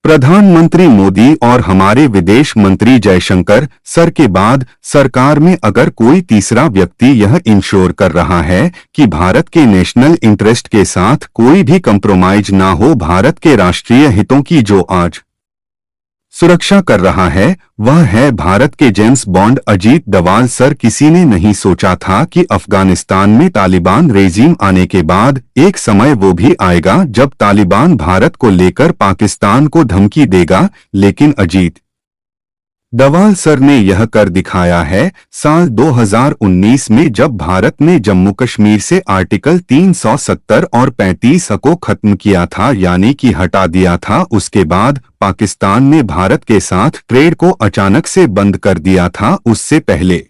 प्रधानमंत्री मोदी और हमारे विदेश मंत्री जयशंकर सर के बाद सरकार में अगर कोई तीसरा व्यक्ति यह इंश्योर कर रहा है कि भारत के नेशनल इंटरेस्ट के साथ कोई भी कंप्रोमाइज ना हो, भारत के राष्ट्रीय हितों की जो आज सुरक्षा कर रहा है वह है भारत के James bond Ajit Doval sir. किसी ने नहीं सोचा था कि अफगानिस्तान में तालिबान रेजीम आने के बाद एक समय वो भी आएगा जब तालिबान भारत को लेकर पाकिस्तान को धमकी देगा, लेकिन अजीत डवाल सर ने यह कर दिखाया है। साल 2019 में जब भारत ने जम्मू कश्मीर से आर्टिकल 370 और 35 को खत्म किया था, यानी कि हटा दिया था, उसके बाद पाकिस्तान ने भारत के साथ ट्रेड को अचानक से बंद कर दिया था। उससे पहले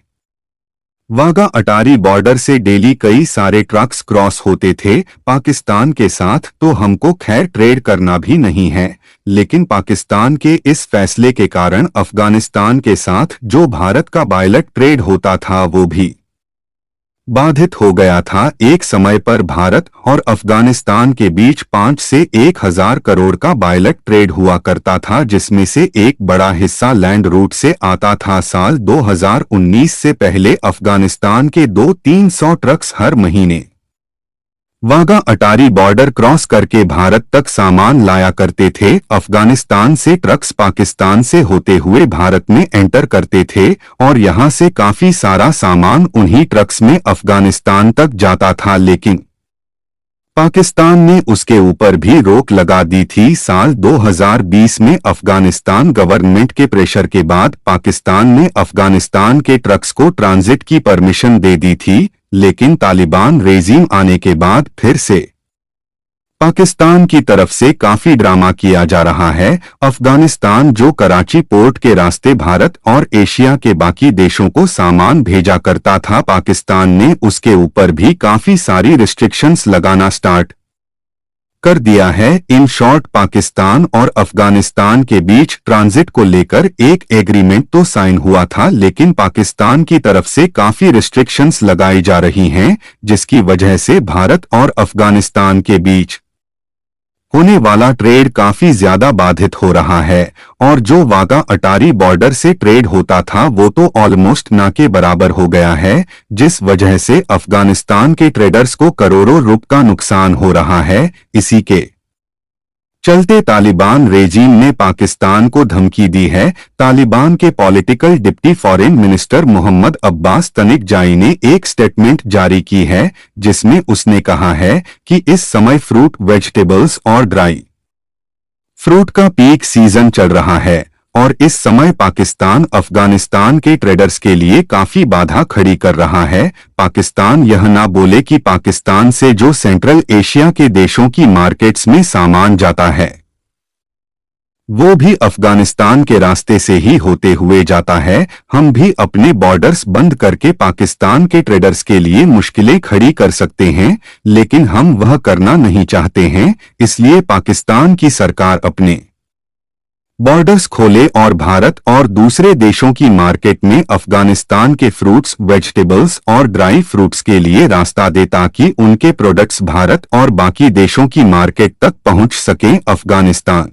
वाघा अटारी बॉर्डर से डेली कई सारे ट्रक्स क्रॉस होते थे पाकिस्तान के साथ, तो हमको खैर ट्रेड करना भी नहीं है, लेकिन पाकिस्तान के इस फैसले के कारण अफगानिस्तान के साथ जो भारत का बायलेट ट्रेड होता था वो भी बाधित हो गया था। एक समय पर भारत और अफगानिस्तान के बीच 5 से 1,000 करोड़ का बायलेट ट्रेड हुआ करता था, जिसमें से एक बड़ा हिस्सा लैंड रूट से आता था। साल 2019 से पहले अफगानिस्तान के 200-300 ट्रक्स हर महीने वाघा अटारी बॉर्डर क्रॉस करके भारत तक सामान लाया करते थे। अफगानिस्तान से ट्रक्स पाकिस्तान से होते हुए भारत में एंटर करते थे और यहां से काफी सारा सामान उन्हीं ट्रक्स में अफगानिस्तान तक जाता था, लेकिन पाकिस्तान ने उसके ऊपर भी रोक लगा दी थी। साल 2020 में अफगानिस्तान गवर्नमेंट के प्रेशर के बाद पाकिस्तान ने अफगानिस्तान के ट्रक्स को ट्रांजिट की परमिशन दे दी थी, लेकिन तालिबान रेजीम आने के बाद फिर से पाकिस्तान की तरफ से काफी ड्रामा किया जा रहा है। अफगानिस्तान जो कराची पोर्ट के रास्ते भारत और एशिया के बाकी देशों को सामान भेजा करता था, पाकिस्तान ने उसके ऊपर भी काफी सारी रिस्ट्रिक्शंस लगाना स्टार्ट कर दिया है। इन शॉर्ट पाकिस्तान और अफगानिस्तान के बीच ट्रांजिट को लेकर एक एग्रीमेंट तो साइन हुआ था, लेकिन पाकिस्तान की तरफ से काफी रिस्ट्रिक्शंस लगाई जा रही हैं, जिसकी वजह से भारत और अफगानिस्तान के बीच होने वाला ट्रेड काफी ज्यादा बाधित हो रहा है। और जो वाघा अटारी बॉर्डर से ट्रेड होता था वो तो ऑलमोस्ट ना के बराबर हो गया है, जिस वजह से अफगानिस्तान के ट्रेडर्स को करोड़ों रुपए का नुकसान हो रहा है। इसी के चलते तालिबान रेजीम ने पाकिस्तान को धमकी दी है। तालिबान के political deputy foreign minister Mohammad Abbas Stanikzai ने एक स्टेटमेंट जारी की है, जिसमें उसने कहा है कि इस समय फ्रूट, वेजिटेबल्स और ड्राई फ्रूट का पीक सीजन चल रहा है और इस समय पाकिस्तान अफगानिस्तान के ट्रेडर्स के लिए काफी बाधा खड़ी कर रहा है। पाकिस्तान यह ना बोले कि पाकिस्तान से जो सेंट्रल एशिया के देशों की मार्केट्स में सामान जाता है वो भी अफगानिस्तान के रास्ते से ही होते हुए जाता है। हम भी अपने बॉर्डर्स बंद करके पाकिस्तान के ट्रेडर्स के लिए मुश्किलें खड़ी कर सकते हैं, लेकिन हम वह करना नहीं चाहते हैं। इसलिए पाकिस्तान की सरकार अपने बॉर्डर्स खोले और भारत और दूसरे देशों की मार्केट में अफगानिस्तान के फ्रूट्स, वेजिटेबल्स और ड्राई फ्रूट्स के लिए रास्ता दे, ताकि उनके प्रोडक्ट्स भारत और बाकी देशों की मार्केट तक पहुंच सकें। अफगानिस्तान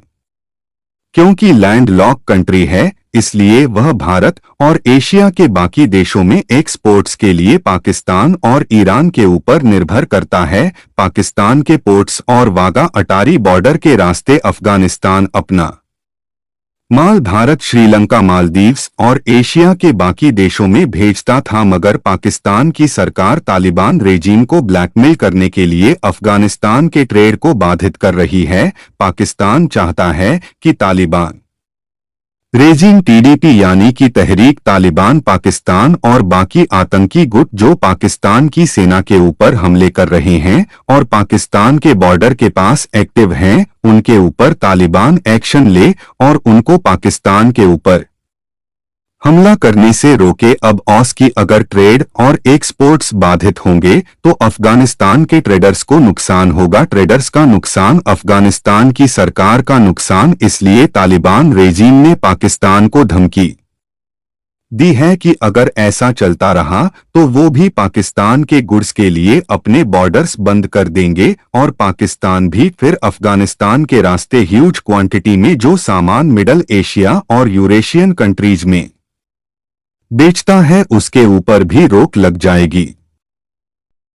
क्योंकि लैंड लॉक कंट्री है, इसलिए वह भारत और एशिया के बाकी देशों में एक्सपोर्ट्स के लिए पाकिस्तान और ईरान के ऊपर निर्भर करता है। पाकिस्तान के पोर्ट्स और वाघा अटारी बॉर्डर के रास्ते अफगानिस्तान अपना माल भारत, श्रीलंका, मालदीव्स और एशिया के बाकी देशों में भेजता था, मगर पाकिस्तान की सरकार तालिबान रेजीम को ब्लैकमेल करने के लिए अफगानिस्तान के ट्रेड को बाधित कर रही है। पाकिस्तान चाहता है कि तालिबान रेजीम टीडीपी यानी कि तहरीक तालिबान पाकिस्तान और बाकी आतंकी गुट जो पाकिस्तान की सेना के ऊपर हमले कर रहे हैं और पाकिस्तान के बॉर्डर के पास एक्टिव हैं, उनके ऊपर तालिबान एक्शन ले और उनको पाकिस्तान के ऊपर हमला करने से रोके। अब ऑस की अगर ट्रेड और एक्सपोर्ट्स बाधित होंगे तो अफगानिस्तान के ट्रेडर्स को नुकसान होगा, ट्रेडर्स का नुकसान, अफगानिस्तान की सरकार का नुकसान। इसलिए तालिबान रेजीम ने पाकिस्तान को धमकी दी है कि अगर ऐसा चलता रहा तो वो भी पाकिस्तान के गुड्स के लिए अपने बॉर्डर्स बंद कर देंगे और पाकिस्तान भी फिर अफगानिस्तान के रास्ते ह्यूज क्वांटिटी में जो सामान मिडल एशिया और यूरेशियन कंट्रीज में बेचता है उसके ऊपर भी रोक लग जाएगी।